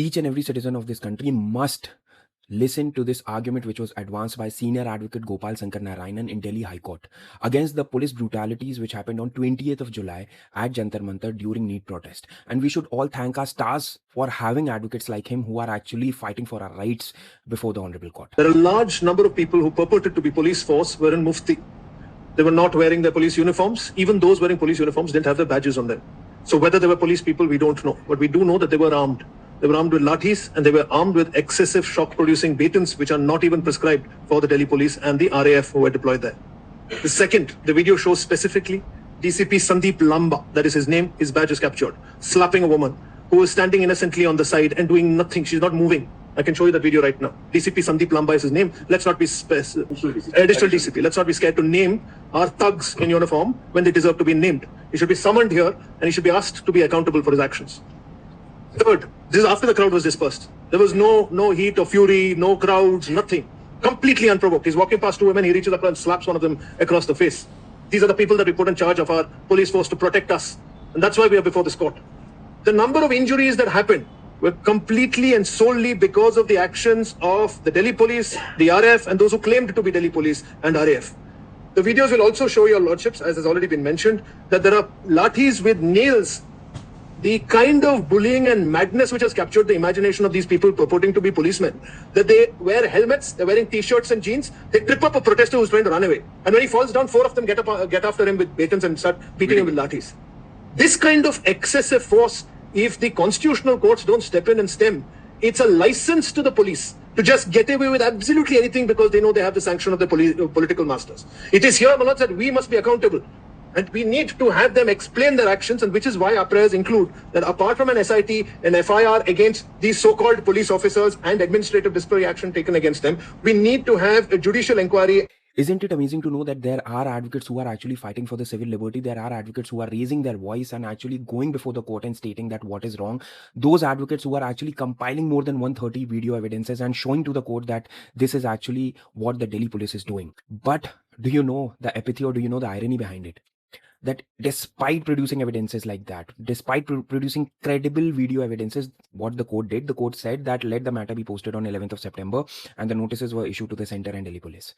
Each and every citizen of this country must listen to this argument which was advanced by senior advocate Gopal Sankaranarayanan in Delhi High Court against the police brutalities which happened on 20th of July at Jantar Mantar during NEET protest. And we should all thank our stars for having advocates like him who are actually fighting for our rights before the Honorable Court. There are a large number of people who purported to be police force were in mufti. They were not wearing their police uniforms. Even those wearing police uniforms didn't have their badges on them. So whether they were police people, we don't know. But we do know that they were armed. They were armed with lathis and they were armed with excessive shock-producing batons, which are not even prescribed for the Delhi police and the RAF who were deployed there. The second, the video shows specifically DCP Sandeep Lamba, that is his name, his badge is captured, slapping a woman who was standing innocently on the side and doing nothing. She's not moving. I can show you that video right now. DCP Sandeep Lamba is his name. Let's not be additional DCP. Let's not be scared to name our thugs in uniform when they deserve to be named. He should be summoned here and he should be asked to be accountable for his actions. Third, this is after the crowd was dispersed. There was no heat or fury, no crowds, nothing. Completely unprovoked. He's walking past two women, he reaches up and slaps one of them across the face. These are the people that we put in charge of our police force to protect us. And that's why we are before this court. The number of injuries that happened were completely and solely because of the actions of the Delhi police, the RAF, and those who claimed to be Delhi police and RAF. The videos will also show your lordships, as has already been mentioned, that there are lathis with nails. The kind of bullying and madness which has captured the imagination of these people purporting to be policemen, that they wear helmets, they're wearing t-shirts and jeans, they trip up a protester who's trying to run away. And when he falls down, four of them get after him with batons and start beating him with lathis. This kind of excessive force, if the constitutional courts don't step in and stem, it's a license to the police to just get away with absolutely anything because they know they have the sanction of the political masters. It is here, Manoj, that we must be accountable. And we need to have them explain their actions, and which is why our prayers include that apart from an SIT, an FIR against these so-called police officers and administrative disciplinary action taken against them, we need to have a judicial inquiry. Isn't it amazing to know that there are advocates who are actually fighting for the civil liberty? There are advocates who are raising their voice and actually going before the court and stating that what is wrong. Those advocates who are actually compiling more than 130 video evidences and showing to the court that this is actually what the Delhi police is doing. But do you know the apathy, or do you know the irony behind it? That despite producing evidences like that, despite producing credible video evidences, what the court did, the court said that let the matter be posted on 11th of September and the notices were issued to the center and Delhi police.